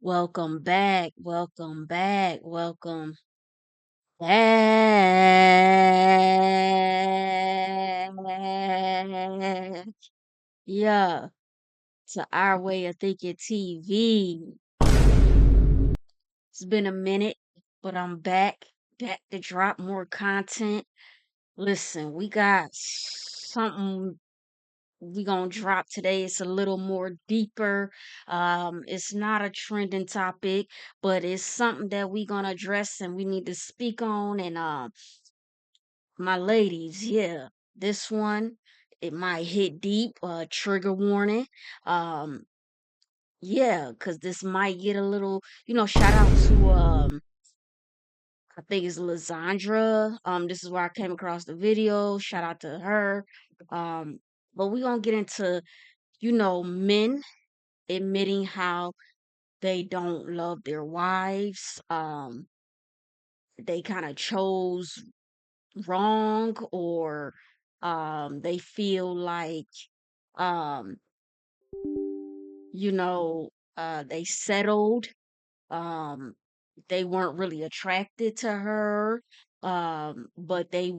Welcome back. Welcome back. Welcome back. Yeah, to Our Way of Thinking TV. It's been a minute, but I'm back to drop more content. Listen, we got something we gonna drop today. It's a little more deeper. It's not a trending topic, but it's something that we gonna address and we need to speak on. And my ladies, yeah, this one it might hit deep. Trigger warning. Um, yeah, cause this might get a little. Shout out to I think it's Lizandra. This is where I came across the video. Shout out to her. Um, but we gonna get into men admitting how they don't love their wives. They kind of chose wrong, or they feel like um, you know, they settled. Um, they weren't really attracted to her, but they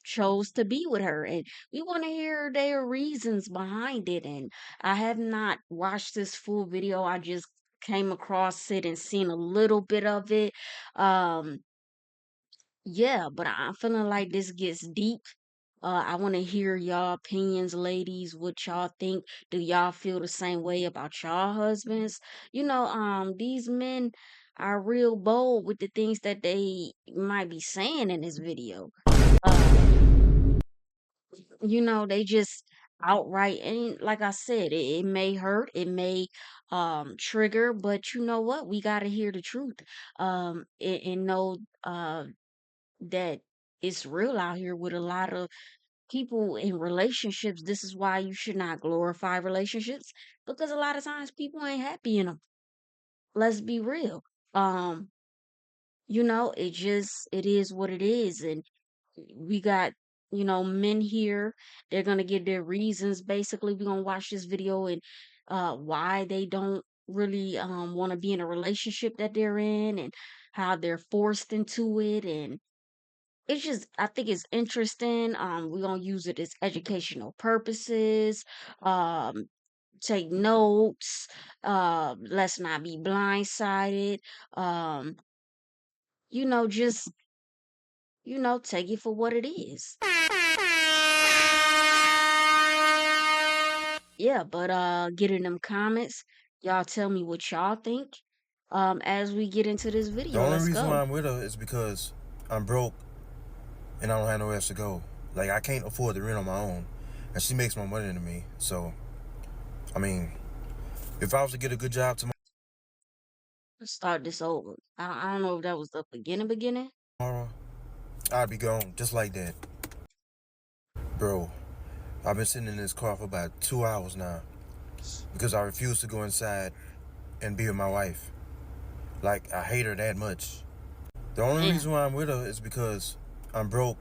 chose to be with her. And we want to hear their reasons behind it. And I have not watched this full video. I just came across it and seen a little bit of it. Um, yeah, but I'm feeling like this gets deep. I want to hear y'all opinions, ladies. What y'all think? Do y'all feel the same way about y'all husbands? These men are real bold with the things that they might be saying in this video. Um, they just outright, and like I said, it may hurt, it may trigger, but you know what? We gotta hear the truth. And know that it's real out here with a lot of people in relationships. This is why you should not glorify relationships, because a lot of times people ain't happy in them. Let's be real. Um, it is what it is. And we got, men here. They're gonna give their reasons. Basically, we're gonna watch this video and why they don't really want to be in a relationship that they're in, and how they're forced into it. And it's just, I think it's interesting. We're gonna use it as educational purposes. Um, take notes. Let's not be blindsided. Um, just take it for what it is. Yeah, but get in them comments. Y'all tell me what y'all think. As we get into this The video, only let's reason why go. I'm with her is because I'm broke and I don't have nowhere else to go. Like, I can't afford the rent on my own, and she makes more money than me. So, I mean, if I was to get a good job Let's start this over. I don't know if that was the beginning. tomorrow, I'd be gone just like that. Bro, I've been sitting in this car for about 2 hours now because I refuse to go inside and be with my wife. Like, I hate her that much. The only Damn. reason why I'm with her is because I'm broke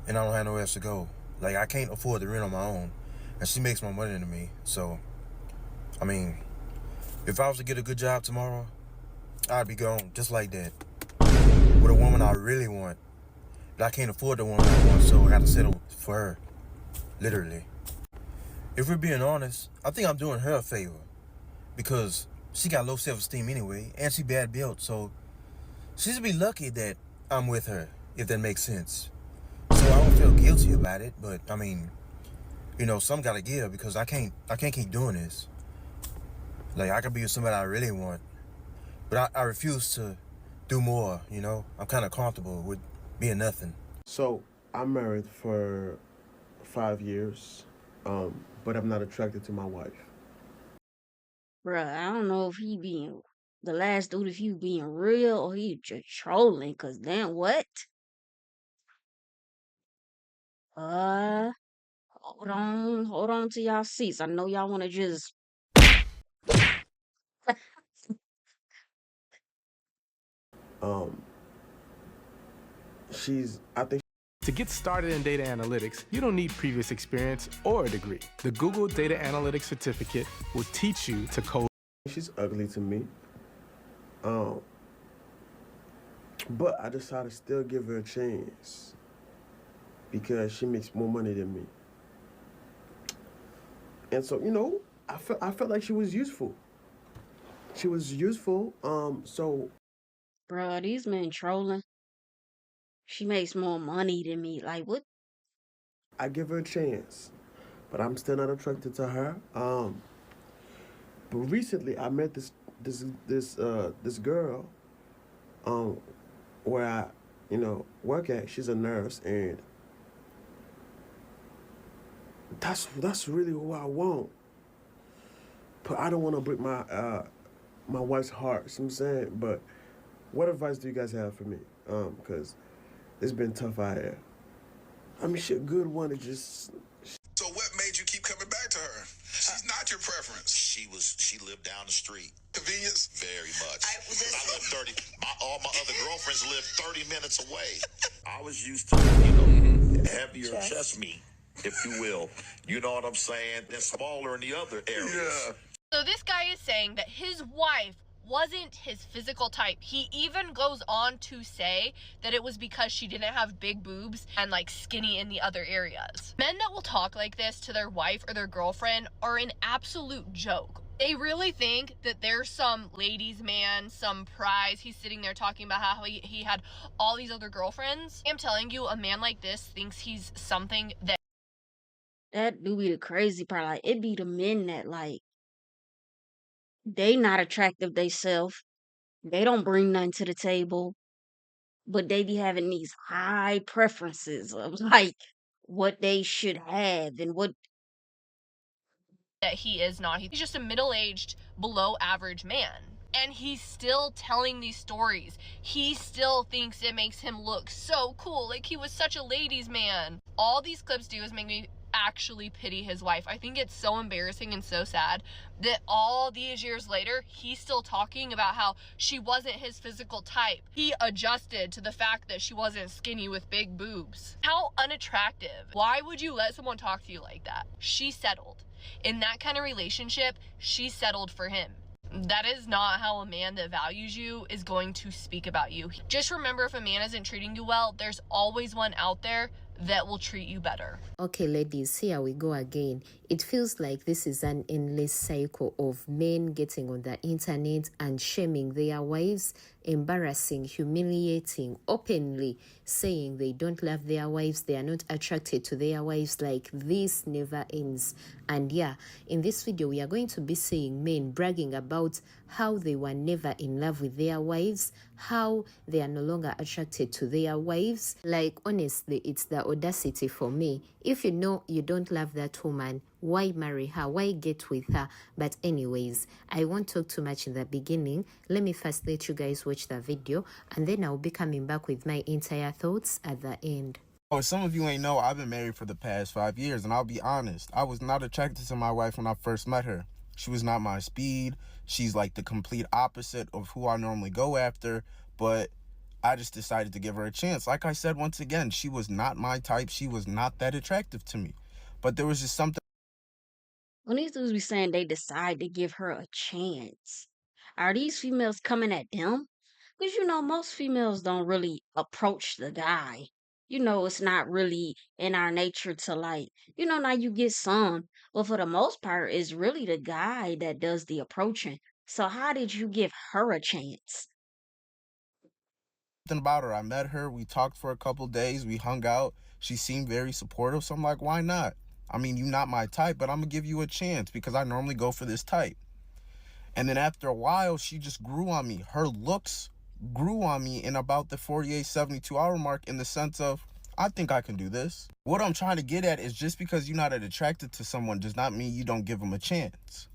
and I don't have nowhere else to go. Like, I can't afford the rent on my own, and she makes more money than me. So, I mean, if I was to get a good job tomorrow, I'd be gone just like that. With a woman I really want. But I can't afford the woman I want, so I gotta settle for her. Literally. If we're being honest, I think I'm doing her a favor. Because she got low self-esteem anyway, and she bad built, so she should be lucky that I'm with her, if that makes sense. So I don't feel guilty about it, but I mean, some gotta give, because I can't keep doing this. Like, I could be with somebody I really want, but I refuse to do more. I'm kind of comfortable with being nothing. So I'm married for 5 years, but I'm not attracted to my wife. Bruh, I don't know if he being the last dude, if he being real or he just trolling, cause then what? Uh, hold on to y'all seats. I know y'all wanna just Um, I think. To get started in data analytics, you don't need previous experience or a degree. The Google Data Analytics Certificate will teach you to code She's ugly to me. Um, but I decided to still give her a chance because she makes more money than me. And so, I felt like she was useful. She was useful. So Bruh, these men trolling. She makes more money than me. Like, what? I give her a chance. But I'm still not attracted to her. But recently I met this girl um where I work at. She's a nurse, and that's really who I want. But I don't want to break my wife's heart. You know what I'm saying? But what advice do you guys have for me? Because it's been tough out here. I mean, she a good one. It just So what made you keep coming back to her? She's not your preference. She lived down the street. Convenience? Very much. I live 30. All my other girlfriends live 30 minutes away. I was used to, heavier chest meat, if you will. You know what I'm saying? And smaller in the other areas. Yeah. So this guy is saying that his wife wasn't his physical type. He even goes on to say that it was because she didn't have big boobs and like skinny in the other areas. Men that will talk like this to their wife or their girlfriend are an absolute joke. They really think that there's some ladies man, some prize. He's sitting there talking about how he had all these other girlfriends. I'm telling you, a man like this thinks he's something That do be the crazy part. Like, it be the men that, like, they not attractive they self. They don't bring nothing to the table, but they be having these high preferences of like what they should have and what. that he is not. He's just a middle-aged, below average man. And he's still telling these stories. He still thinks it makes him look so cool, like he was such a ladies' man. All these clips do is make me actually pity his wife. I think it's so embarrassing and so sad that all these years later, he's still talking about how she wasn't his physical type. He adjusted to the fact that she wasn't skinny with big boobs. How unattractive. Why would you let someone talk to you like that? She settled. In that kind of relationship, she settled for him. That is not how a man that values you is going to speak about you. Just remember, if a man isn't treating you well, there's always one out there that will treat you better. Okay, ladies, here we go again. It feels like this is an endless cycle of men getting on the internet and shaming their wives, embarrassing, humiliating, openly saying they don't love their wives, they are not attracted to their wives. Like, this never ends. And yeah, in this video, we are going to be seeing men bragging about how they were never in love with their wives, how they are no longer attracted to their wives. Like, honestly, it's the audacity for me. If you know you don't love that woman, why marry her? Why get with her? But anyways, I won't talk too much in the beginning. Let me first let you guys watch the video, and then I'll be coming back with my entire thoughts at the end. Oh, some of you ain't know, I've been married for the past 5 years, and I'll be honest, I was not attracted to my wife when I first met her. She was not my speed. She's like the complete opposite of who I normally go after, but I just decided to give her a chance. Like I said, once again, she was not my type. She was not that attractive to me, but there was just something. When these dudes be saying they decide to give her a chance, are these females coming at them? Because most females don't really approach the guy. It's not really in our nature to like, now you get some, but for the most part, it's really the guy that does the approaching. So how did you give her a chance? About her. I met her, we talked for a couple days, we hung out. She seemed very supportive, so I'm like, why not? I mean, you're not my type, but I'm gonna give you a chance because I normally go for this type. And then after a while, she just grew on me. Her looks grew on me in about the 48, 72 hour mark, in the sense of, I think I can do this. What I'm trying to get at is, just because you're not attracted to someone does not mean you don't give them a chance.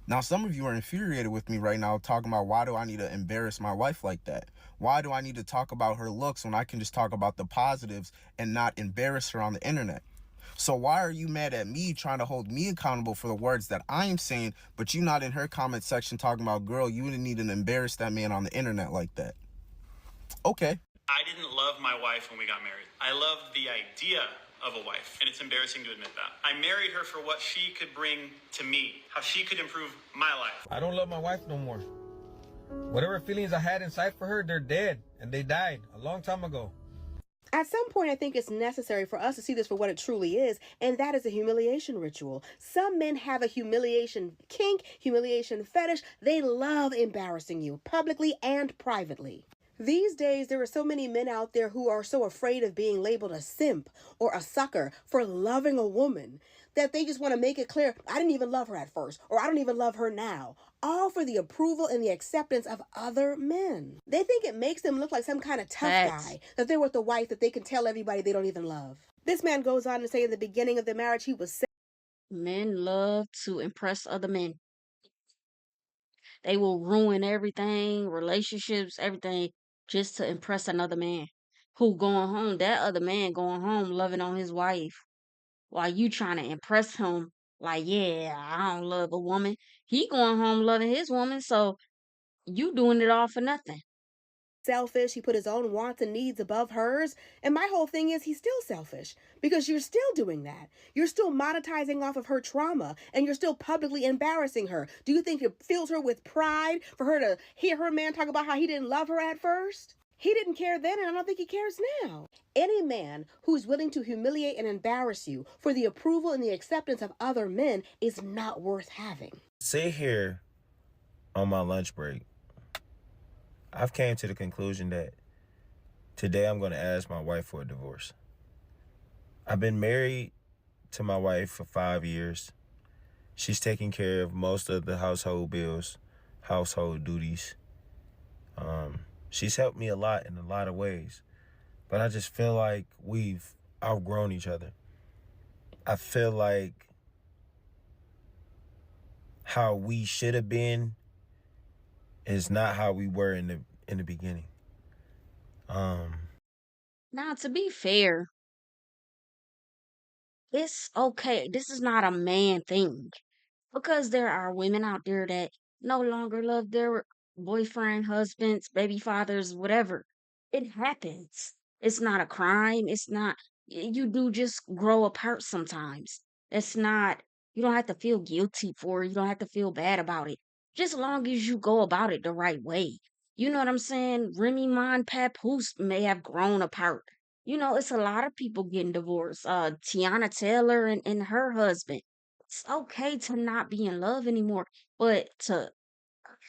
Now, some of you are infuriated with me right now, talking about, why do I need to embarrass my wife like that? Why do I need to talk about her looks when I can just talk about the positives and not embarrass her on the internet? So why are you mad at me, trying to hold me accountable for the words that I'm saying, but you not in her comment section talking about, girl, you didn't need to embarrass that man on the internet like that? Okay. I didn't love my wife when we got married. I loved the idea of a wife, and it's embarrassing to admit that. I married her for what she could bring to me, how she could improve my life. I don't love my wife no more. Whatever feelings I had inside for her, they're dead, and they died a long time ago. At some point, I think it's necessary for us to see this for what it truly is, and that is a humiliation ritual. Some men have a humiliation kink, humiliation fetish. They love embarrassing you, publicly and privately. These days, there are so many men out there who are so afraid of being labeled a simp or a sucker for loving a woman that they just want to make it clear, I didn't even love her at first, or I don't even love her now. All for the approval and the acceptance of other men. They think it makes them look like some kind of tough guy, that they're with a wife that they can tell everybody they don't even love. This man goes on to say in the beginning of the marriage, he was Men love to impress other men. They will ruin everything, relationships, everything, just to impress another man who going home, that other man going home loving on his wife while you trying to impress him like, yeah, I don't love a woman. He going home loving his woman, so you doing it all for nothing. selfish. He put his own wants and needs above hers. And my whole thing is he's still selfish because you're still doing that. You're still monetizing off of her trauma and you're still publicly embarrassing her. Do you think it fills her with pride for her to hear her man talk about how he didn't love her at first? He didn't care then, and I don't think he cares now. Any man who's willing to humiliate and embarrass you for the approval and the acceptance of other men is not worth having. Sit here on my lunch break. I've came to the conclusion that today I'm going to ask my wife for a divorce. I've been married to my wife for 5 years. She's taking care of most of the household bills, household duties. She's helped me a lot in a lot of ways, but I just feel like we've outgrown each other. I feel like how we should have been is not how we were in the beginning. Now, to be fair, it's okay. This is not a man thing because there are women out there that no longer love their boyfriend, husbands, baby fathers, whatever. It happens. It's not a crime. It's not, you do just grow apart sometimes. It's not, you don't have to feel guilty for it. You don't have to feel bad about it. Just long as you go about it the right way. You know what I'm saying? Remy Ma and Papoose may have grown apart. You know, it's a lot of people getting divorced. Tiana Taylor and her husband. It's okay to not be in love anymore, but to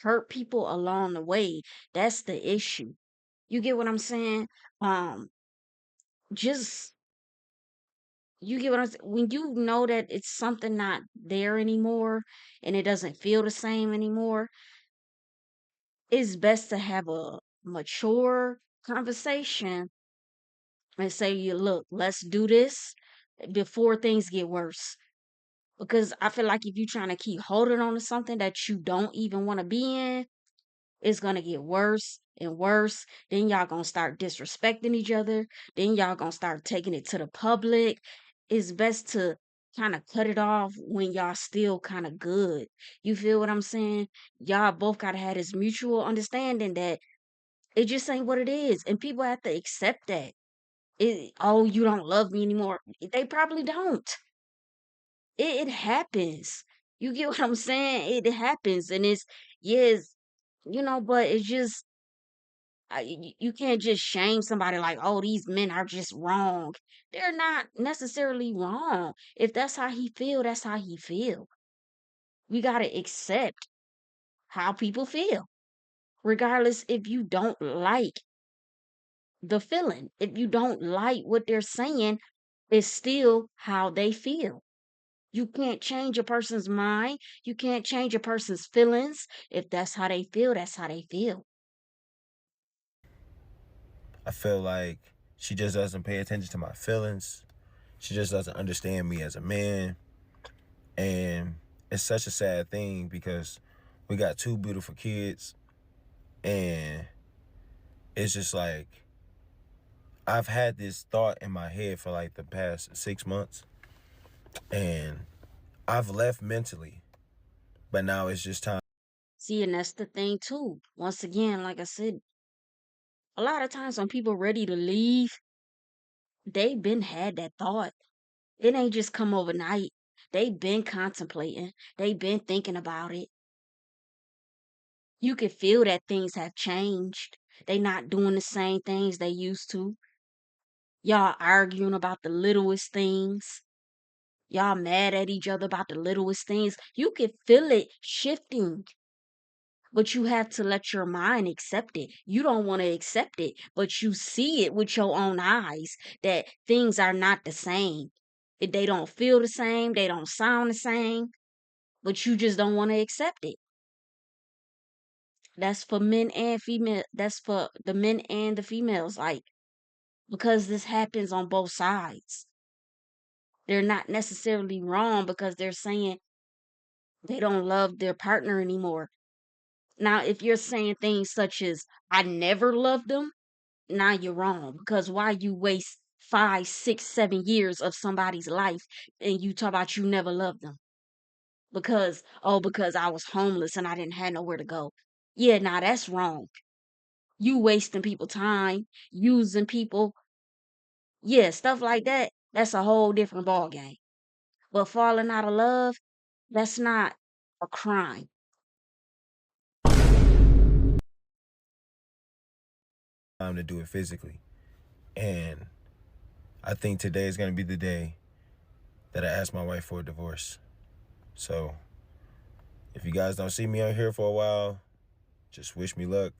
hurt people along the way, that's the issue. You get what I'm saying? Um, just you get what I'm saying? When you know that it's something not there anymore and it doesn't feel the same anymore, it's best to have a mature conversation and say, you look, let's do this before things get worse. Because I feel like if you're trying to keep holding on to something that you don't even want to be in, it's gonna get worse and worse. Then y'all gonna start disrespecting each other. Then y'all gonna start taking it to the public. It's best to kind of cut it off when y'all still kind of good. You feel what I'm saying? Y'all both gotta have this mutual understanding that it just ain't what it is, and people have to accept that. Oh, you don't love me anymore. They probably don't. It happens. You get what I'm saying? It happens, and it's yes, but it's just you can't just shame somebody like, oh, these men are just wrong. They're not necessarily wrong. If that's how he feel, that's how he feel. We gotta accept how people feel, regardless if you don't like the feeling. If you don't like what they're saying, it's still how they feel. You can't change a person's mind. You can't change a person's feelings. If that's how they feel, that's how they feel. I feel like she just doesn't pay attention to my feelings. She just doesn't understand me as a man. And it's such a sad thing because we got 2 beautiful kids. And it's just like, I've had this thought in my head for like the past 6 months. And I've left mentally. But now it's just time. See, and that's the thing too. Once again, like I said, a lot of times when people ready to leave, They been had that thought. It ain't just come overnight. They been contemplating. They been thinking about it. You can feel that things have changed. They not doing the same things they used to. Y'all arguing about the littlest things. Y'all mad at each other about the littlest things. You can feel it shifting, but you have to let your mind accept it. You don't want to accept it, but you see it with your own eyes that things are not the same. They don't feel the same, they don't sound the same, but you just don't want to accept it. That's for men and female. That's for the men and the females, like, because this happens on both sides. They're not necessarily wrong because they're saying they don't love their partner anymore. Now, if you're saying things such as, I never loved them, now you're wrong. Because why you waste 5, 6, 7 years of somebody's life and you talk about you never loved them? Because, oh, because I was homeless and I didn't have nowhere to go. Yeah, now that's wrong. You wasting people time, using people. Yeah, stuff like that. That's a whole different ball game. But falling out of love, that's not a crime. Time to do it physically. And I think today is going to be the day that I ask my wife for a divorce. So if you guys don't see me out here for a while, just wish me luck.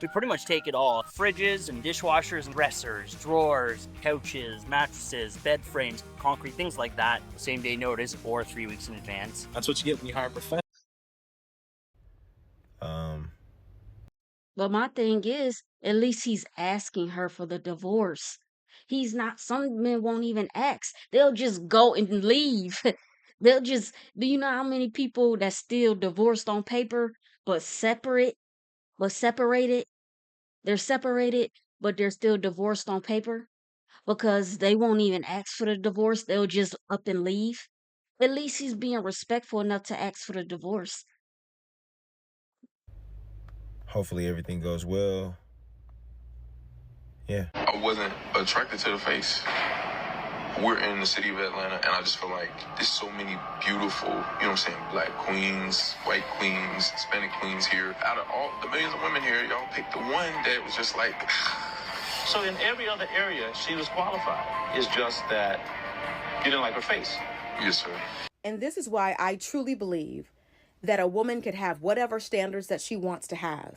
We pretty much take it all. Fridges and dishwashers and dressers, drawers, couches, mattresses, bed frames, concrete, things like that. Same day notice or 3 weeks in advance. That's what you get when you hire a professional. But my thing is, at least he's asking her for the divorce. He's not, some men won't even ask. They'll just go and leave. They'll just, do you know how many people that's still divorced on paper, but separated? They're separated, but they're still divorced on paper because they won't even ask for the divorce. They'll just up and leave. At least he's being respectful enough to ask for the divorce. Hopefully everything goes well. Yeah. I wasn't attracted to the face. We're in the city of Atlanta, and I just feel like there's so many beautiful, you know what I'm saying, black queens, white queens, Hispanic queens here. Out of all the millions of women here, y'all picked the one that was just like... So in every other area, she was qualified. It's just that you didn't like her face. Yes, sir. And this is why I truly believe that a woman could have whatever standards that she wants to have.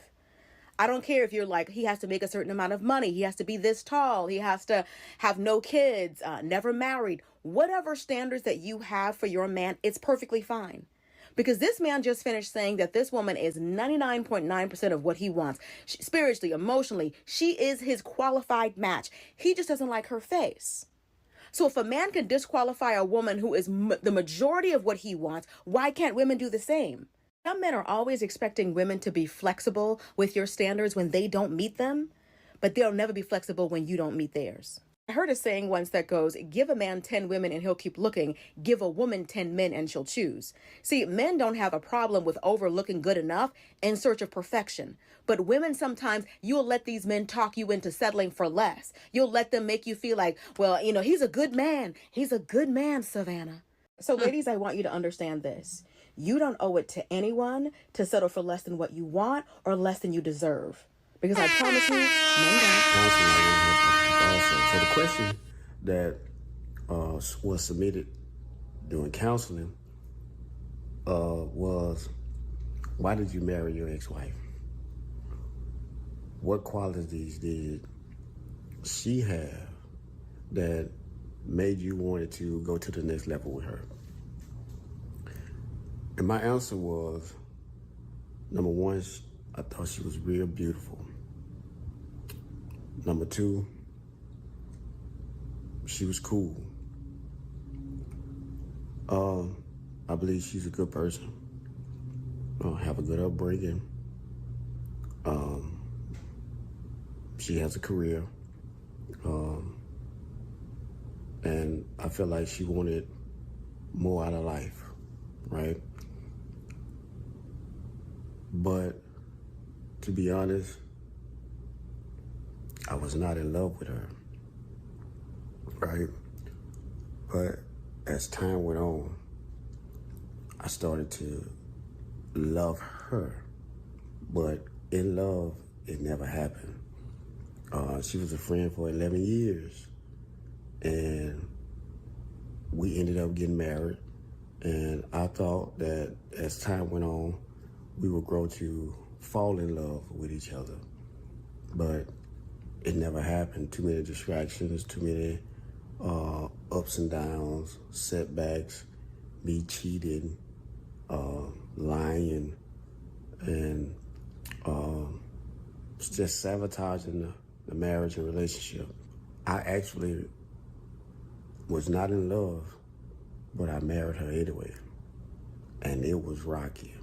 I don't care if you're like, he has to make a certain amount of money, he has to be this tall, he has to have no kids, never married. Whatever standards that you have for your man, it's perfectly fine. Because this man just finished saying that this woman is 99.9% of what he wants. Spiritually, emotionally, she is his qualified match. He just doesn't like her face. So if a man can disqualify a woman who is the majority of what he wants, why can't women do the same? Some men are always expecting women to be flexible with your standards when they don't meet them, but they'll never be flexible when you don't meet theirs. I heard a saying once that goes, give a man 10 women and he'll keep looking, give a woman 10 men and she'll choose. See, men don't have a problem with overlooking good enough in search of perfection. But women, sometimes you'll let these men talk you into settling for less. You'll let them make you feel like, well, you know, he's a good man. He's a good man, Savannah. So ladies, I want you to understand this. You don't owe it to anyone to settle for less than what you want or less than you deserve. Because I promise you, men don't. Also, so the question that was submitted during counseling was, why did you marry your ex-wife? What qualities did she have that made you want to go to the next level with her? And my answer was, number one, I thought she was real beautiful. Number two, she was cool. I believe she's a good person. Have a good upbringing. She has a career. And I feel like she wanted more out of life, right? But to be honest, I was not in love with her. right? But as time went on, I started to love her. But in love, it never happened. She was a friend for 11 years. And we ended up getting married. And I thought that as time went on, we would grow to fall in love with each other. But it never happened. Too many distractions, too many ups and downs, setbacks, me cheating, lying, and just sabotaging the marriage and relationship. I actually was not in love, but I married her anyway. And it was rocky.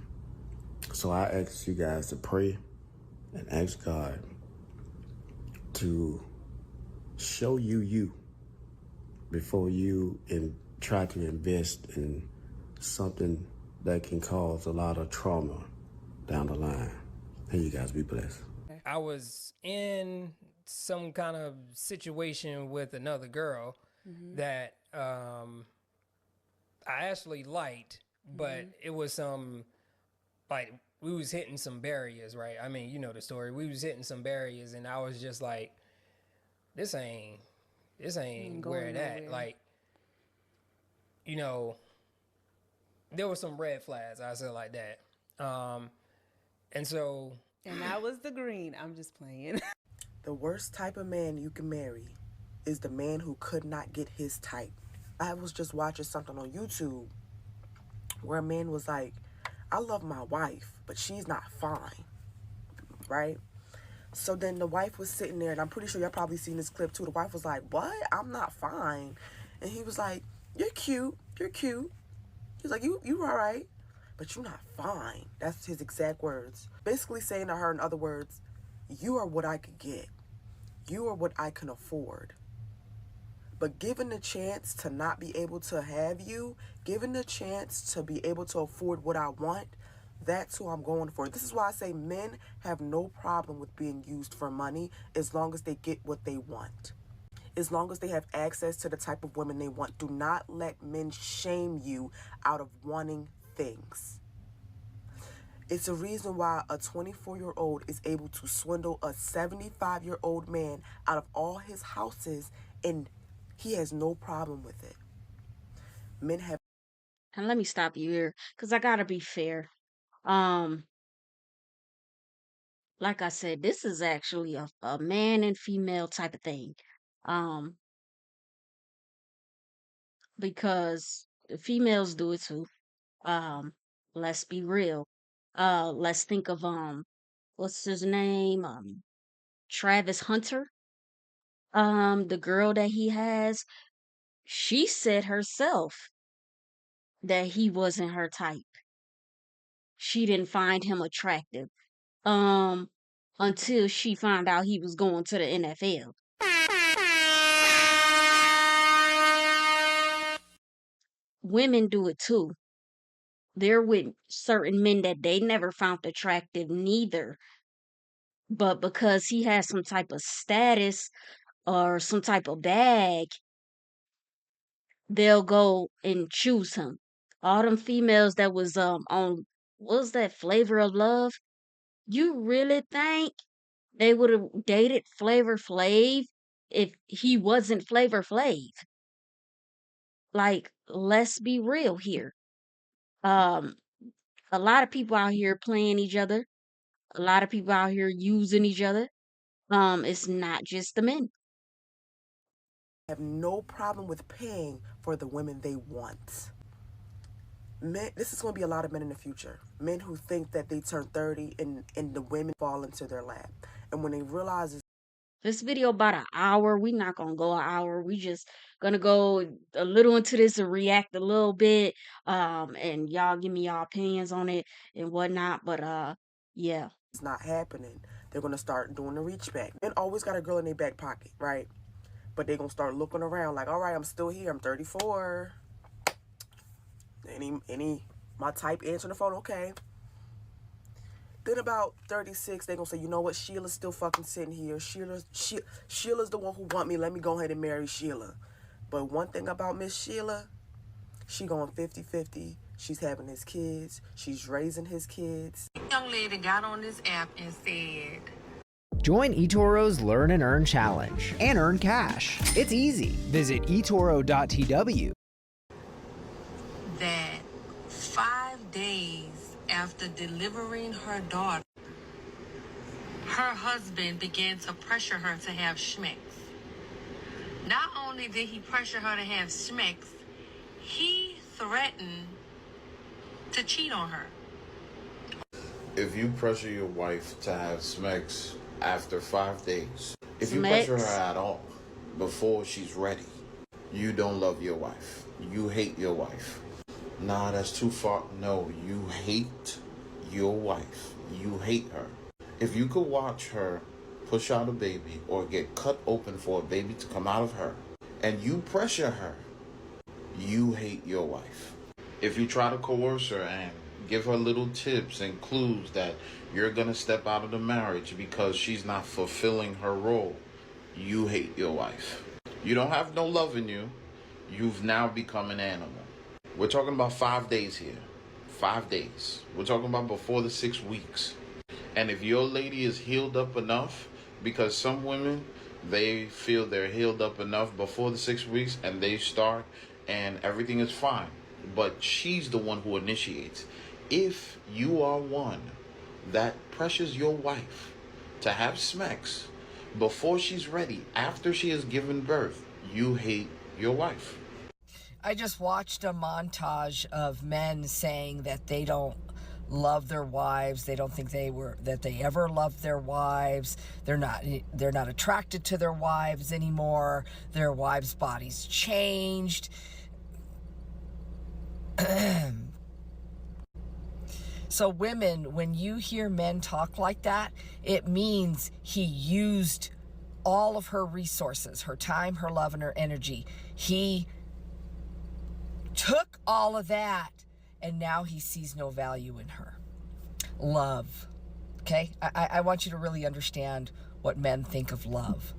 So I ask you guys to pray and ask God to show you before you try to invest in something that can cause a lot of trauma down the line. And you guys be blessed. I was in some kind of situation with another girl that I actually liked, but it was like we was hitting some barriers, right? I mean, you know the story. We was hitting some barriers, and I was just like, this ain't where it at. Like, you know, there were some red flags, I said like that. And so... And that was the green. I'm just playing. The worst type of man you can marry is the man who could not get his type. I was just watching something on YouTube where a man was like, I love my wife, but she's not fine, right? So then the wife was sitting there, and I'm pretty sure y'all probably seen this clip too. The wife was like, what? I'm not fine. And he was like, you're cute. You're cute. He's like, you all right, but you're not fine. That's his exact words. Basically saying to her, in other words, you are what I could get. You are what I can afford. But given the chance to not be able to have you, given the chance to be able to afford what I want, that's who I'm going for. This is why I say men have no problem with being used for money as long as they get what they want. As long as they have access to the type of women they want. Do not let men shame you out of wanting things. It's a reason why a 24-year-old is able to swindle a 75-year-old man out of all his houses, and he has no problem with it. Men have... And let me stop you here, because I gotta be fair. Like I said, this is actually a man and female type of thing. Because the females do it too. Let's be real. Let's think of what's his name? Travis Hunter. The girl that he has, she said herself that he wasn't her type. She didn't find him attractive. Until she found out he was going to the NFL. Women do it too. They're with certain men that they never found attractive neither. But because he has some type of status or some type of bag, they'll go and choose him. All them females that was on, what was that, Flavor of Love? You really think they would have dated Flavor Flav if he wasn't Flavor Flav? Like, let's be real here. A lot of people out here playing each other. A lot of people out here using each other. It's not just the men. Have no problem with paying for the women they want. Men, this is going to be a lot of men in the future. Men who think that they turn 30 and the women fall into their lap. And when they realize this video about an hour, we not going to go an hour. We just going to go a little into this and react a little bit. And y'all give me y'all opinions on it and whatnot. But, yeah. It's not happening. They're going to start doing the reach back. Men always got a girl in their back pocket, right? But they're going to start looking around like, all right, I'm still here. I'm 34. My type answering the phone, okay. Then about 36, they're going to say, you know what? Sheila's still fucking sitting here. Sheila's the one who want me. Let me go ahead and marry Sheila. But one thing about Miss Sheila, she going 50-50. She's having his kids. She's raising his kids. Young lady got on this app and said, Join eToro's Learn and Earn Challenge and earn cash. It's easy. Visit eToro.tw. that 5 days after delivering her daughter, her husband began to pressure her to have schmex. Not only did he pressure her to have schmex, he threatened to cheat on her. If you pressure your wife to have smecks after 5 days, if you Smecks. pressure her at all before she's ready, you don't love your wife. You hate your wife. Nah, that's too far. No, you hate your wife. You hate her. If you could watch her push out a baby or get cut open for a baby to come out of her, and you pressure her, you hate your wife. If you try to coerce her and give her little tips and clues that you're gonna step out of the marriage because she's not fulfilling her role, you hate your wife. You don't have no love in you. You've now become an animal. We're talking about 5 days here. 5 days. We're talking about before the 6 weeks. And if your lady is healed up enough, because some women, they feel they're healed up enough before the 6 weeks and they start and everything is fine. But she's the one who initiates. If you are one that pressures your wife to have smecks before she's ready, after she has given birth, you hate your wife. I just watched a montage of men saying that they don't love their wives. They don't think that they ever loved their wives. They're not attracted to their wives anymore. Their wives' bodies changed. So women, when you hear men talk like that, it means he used all of her resources, her time, her love, and her energy. He took all of that, and now he sees no value in her. Love. Okay? I want you to really understand what men think of love.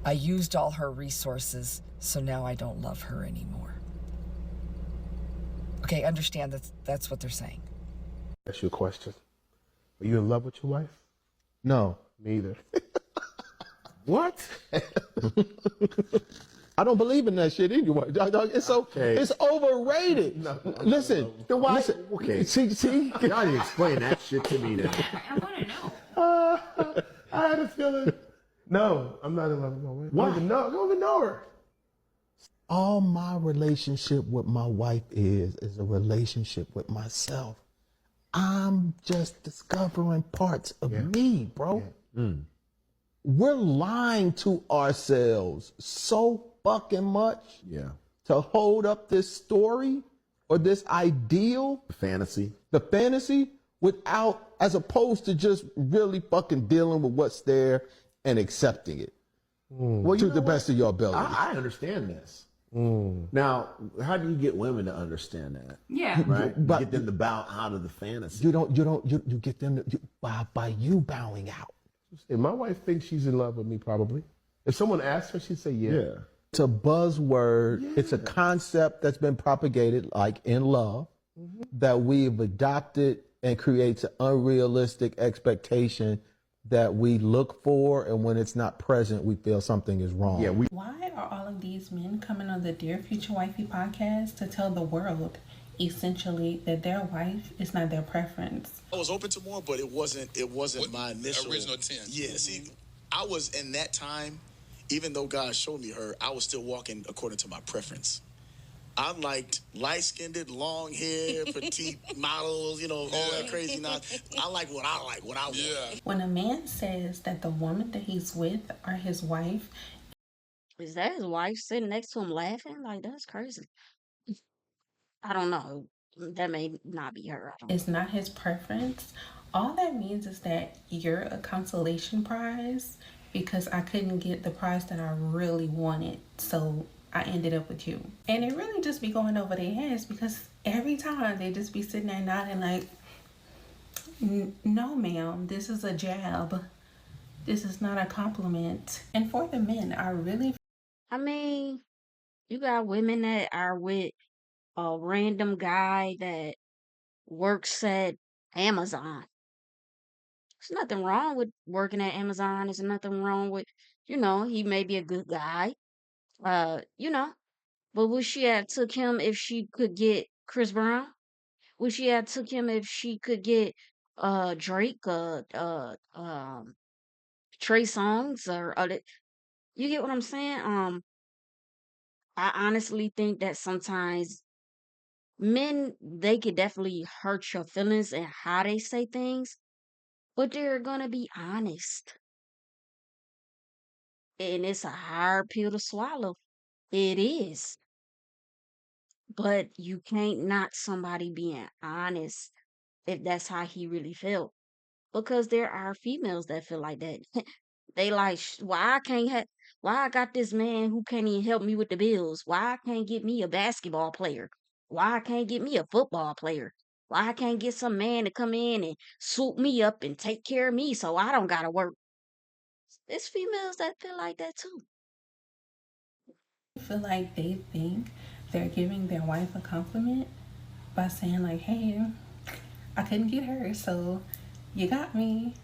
I used all her resources, so now I don't love her anymore. Okay, understand that's what they're saying. That's your question. Are you in love with your wife? No. Me either. What? I don't believe in that shit anyway. It's okay. It's overrated. No. Listen. Then why? Listen, Okay. See? Y'all need to explain that shit to me now. I want to know. I had a feeling. No, I'm not in love with my wife. Why? I don't even know her. All my relationship with my wife is a relationship with myself. I'm just discovering parts of me, bro. Yeah. Mm. We're lying to ourselves so fucking much to hold up this story or this ideal, the fantasy, without, as opposed to just really fucking dealing with what's there and accepting it to the best of your ability. I understand this. Now, how do you get women to understand that? Yeah. Right? But- Get them to bow out of the fantasy. You get them by you bowing out. If my wife thinks she's in love with me, probably. If someone asked her, she'd say yeah. It's a buzzword. Yeah. It's a concept that's been propagated, like in love, that we've adopted and creates an unrealistic expectation that we look for, and when it's not present, we feel something is wrong. Yeah, Why are all of these men coming on the Dear Future Wifey podcast to tell the world essentially that their wife is not their preference? I was open to more, but it wasn't my initial original intent. Yeah, see, I was in that time, even though God showed me her, I was still walking according to my preference. I liked light-skinned, long hair, petite models, all that crazy nonsense. I like what I want. When a man says that the woman that he's with are his wife, Is that his wife sitting next to him laughing? Like, that's crazy. I don't know. That may not be her. I don't know. is not his preference, all that means is that you're a consolation prize because I couldn't get the prize that I really wanted. So I ended up with you. And it really just be going over their heads because every time they just be sitting there nodding like, no ma'am, this is a jab. This is not a compliment. And for the men, I mean, You got women that are with a random guy that works at Amazon. There's nothing wrong with working at Amazon. There's nothing wrong with, he may be a good guy. You know, but would she have took him if she could get Chris Brown? Would she have took him if she could get Drake, Trey Songz, or other? You get what I'm saying? I honestly think that sometimes men, they could definitely hurt your feelings and how they say things, but they're gonna be honest. And it's a hard pill to swallow. It is. But you can't knock somebody being honest if that's how he really felt. Because there are females that feel like that. They like, why I got this man who can't even help me with the bills? Why I can't get me a basketball player? Why I can't get me a football player? Why I can't get some man to come in and swoop me up and take care of me so I don't gotta work? It's females that feel like that too. I feel like they think they're giving their wife a compliment by saying like, hey, I couldn't get her, so you got me.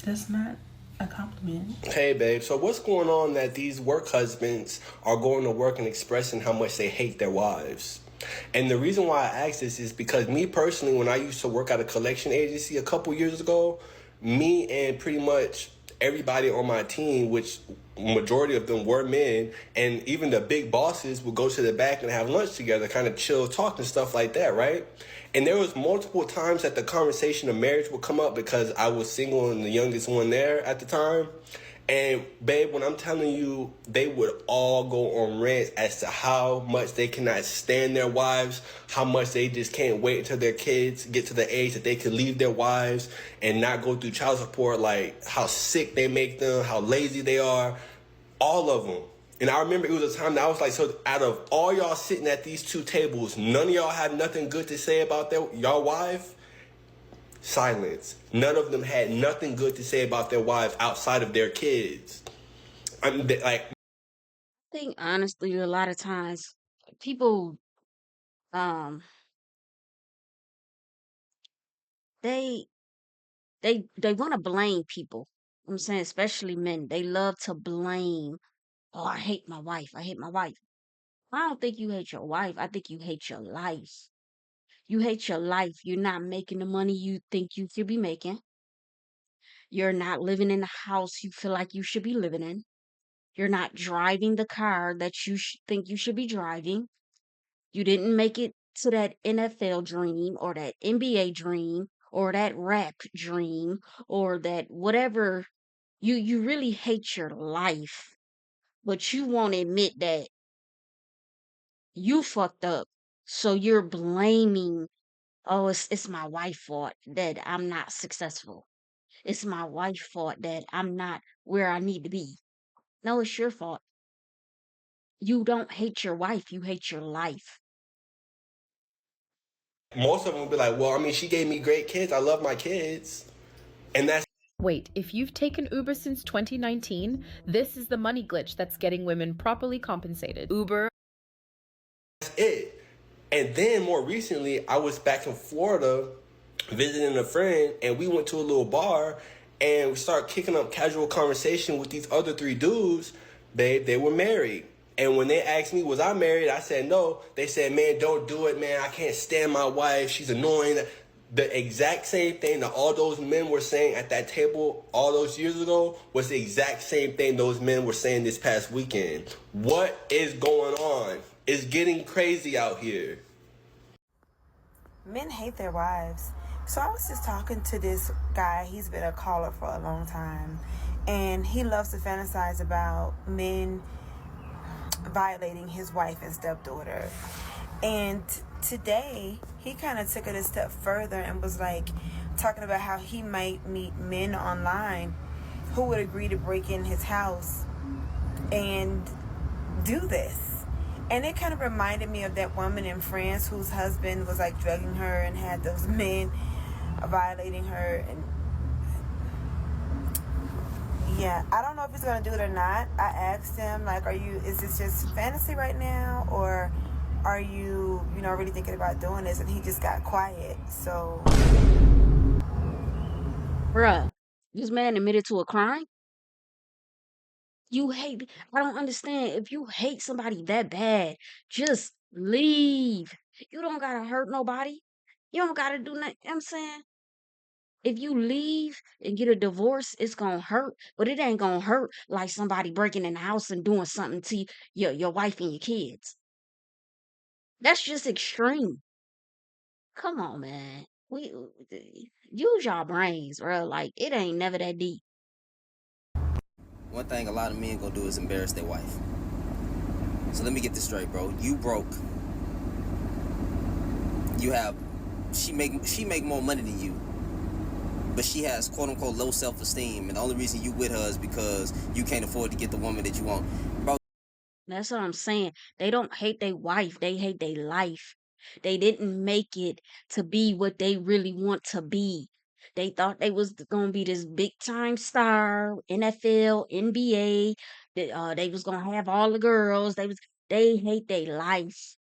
That's not a compliment. Hey, babe, so what's going on that these work husbands are going to work and expressing how much they hate their wives? And the reason why I ask this is because me personally, when I used to work at a collection agency a couple years ago, me and pretty much everybody on my team, which majority of them were men, and even the big bosses would go to the back and have lunch together, kind of chill, talk and stuff like that, right? And there was multiple times that the conversation of marriage would come up because I was single and the youngest one there at the time. And babe, when I'm telling you, they would all go on rants as to how much they cannot stand their wives, how much they just can't wait until their kids get to the age that they could leave their wives and not go through child support, like how sick they make them, how lazy they are, all of them. And I remember it was a time that I was like, so out of all y'all sitting at these two tables, none of y'all have nothing good to say about y'all wife? Silence. None of them had nothing good to say about their wives outside of their kids. I mean, I think honestly, a lot of times people, they want to blame people. I'm saying, especially men, they love to blame. Oh, I hate my wife. I hate my wife. I don't think you hate your wife. I think you hate your life. You hate your life. You're not making the money you think you should be making. You're not living in the house you feel like you should be living in. You're not driving the car that you think you should be driving. You didn't make it to that NFL dream or that NBA dream or that rap dream or that whatever. You really hate your life, but you won't admit that you fucked up. So you're blaming, oh, it's my wife's fault that I'm not successful. It's my wife's fault that I'm not where I need to be. No, it's your fault. You don't hate your wife, you hate your life. most of them will be like, well, I mean, she gave me great kids. I love my kids. And that's Wait, if you've taken Uber since 2019, this is the money glitch that's getting women properly compensated. Uber. it. And then more recently, I was back in Florida visiting a friend, and we went to a little bar, and we started kicking up casual conversation with these other three dudes. Babe, they were married. And when they asked me, was I married? I said no. They said, man, don't do it, man. I can't stand my wife. She's annoying. The exact same thing that all those men were saying at that table all those years ago was the exact same thing those men were saying this past weekend. What is going on? It's getting crazy out here. Men hate their wives. So I was just talking to this guy. He's been a caller for a long time. And he loves to fantasize about men violating his wife and stepdaughter. And today, he kind of took it a step further and was like talking about how he might meet men online who would agree to break in his house and do this. And it kind of reminded me of that woman in France whose husband was like drugging her and had those men violating her. And Yeah, I don't know if he's gonna do it or not. I asked him, like, is this just fantasy right now, or are you, really thinking about doing this? And he just got quiet. So, Bruh, this man admitted to a crime? I don't understand. If you hate somebody that bad, just leave. You don't gotta hurt nobody. You don't gotta do nothing. You know what I'm saying? If you leave and get a divorce, it's gonna hurt, but it ain't gonna hurt like somebody breaking in the house and doing something to your wife and your kids. That's just extreme. Come on, man. Use your brains, bro. Like, it ain't never that deep. One thing a lot of men gonna do is embarrass their wife. So let me get this straight, bro. You broke. She make more money than you, but she has quote unquote low self-esteem, and the only reason you with her is because you can't afford to get the woman that you want, bro. That's what I'm saying. They don't hate their wife, they hate their life. They didn't make it to be what they really want to be. They thought they was gonna be this big time star, NFL, NBA. They was gonna have all the girls. They hate their life.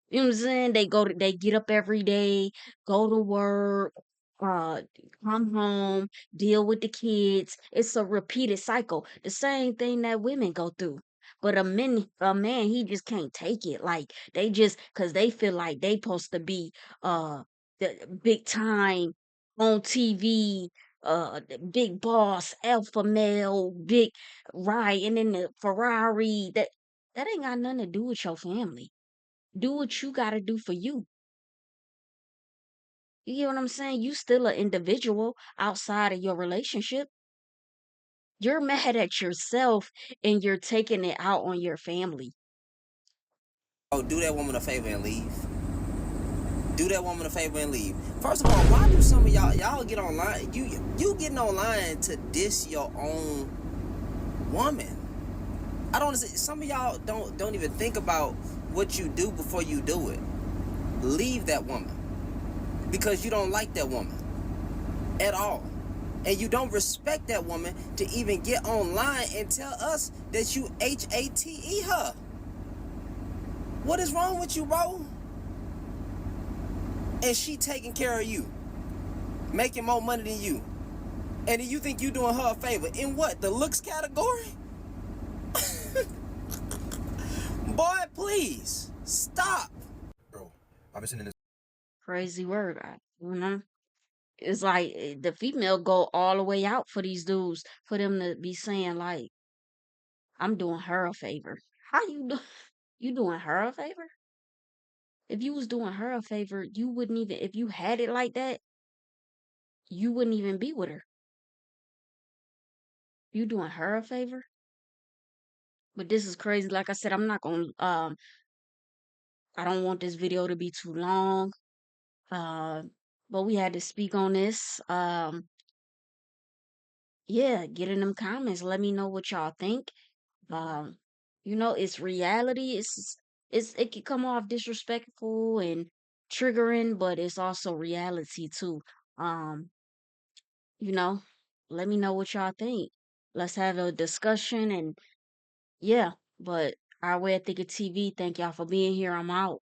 You know what I'm saying? They get up every day, go to work, uh, come home, deal with the kids. It's a repeated cycle. The same thing that women go through. But a man, he just can't take it. Like they just, cause they feel like they supposed to be the big time on TV, the big boss, alpha male, big riding in the Ferrari. That ain't got nothing to do with your family. Do what you gotta do for you. You get what I'm saying? You still an individual outside of your relationship. You're mad at yourself and you're taking it out on your family. Oh, do that woman a favor and leave. Do that woman a favor and leave. First of all, why do some of y'all get online? You getting online to diss your own woman? I don't understand. Some of y'all don't even think about what you do before you do it. Leave that woman because you don't like that woman at all, and you don't respect that woman to even get online and tell us that you hate her. What is wrong with you, bro? And she taking care of you, making more money than you, and then you think you doing her a favor in what, the looks category? Boy, please stop. Bro, I've been sitting in this. Crazy word, it's like the female go all the way out for these dudes for them to be saying like, I'm doing her a favor. How you do? You doing her a favor? If you was doing her a favor, you wouldn't even, if you had it like that, you wouldn't even be with her. You doing her a favor? But this is crazy. Like I said, I'm not gonna I don't want this video to be too long. But we had to speak on this. Yeah, get in them comments. Let me know what y'all think. Um, it's reality. It can come off disrespectful and triggering, but it's also reality too. Um, you know, let me know what y'all think. Let's have a discussion and yeah, but our way of thinking TV, thank y'all for being here. I'm out.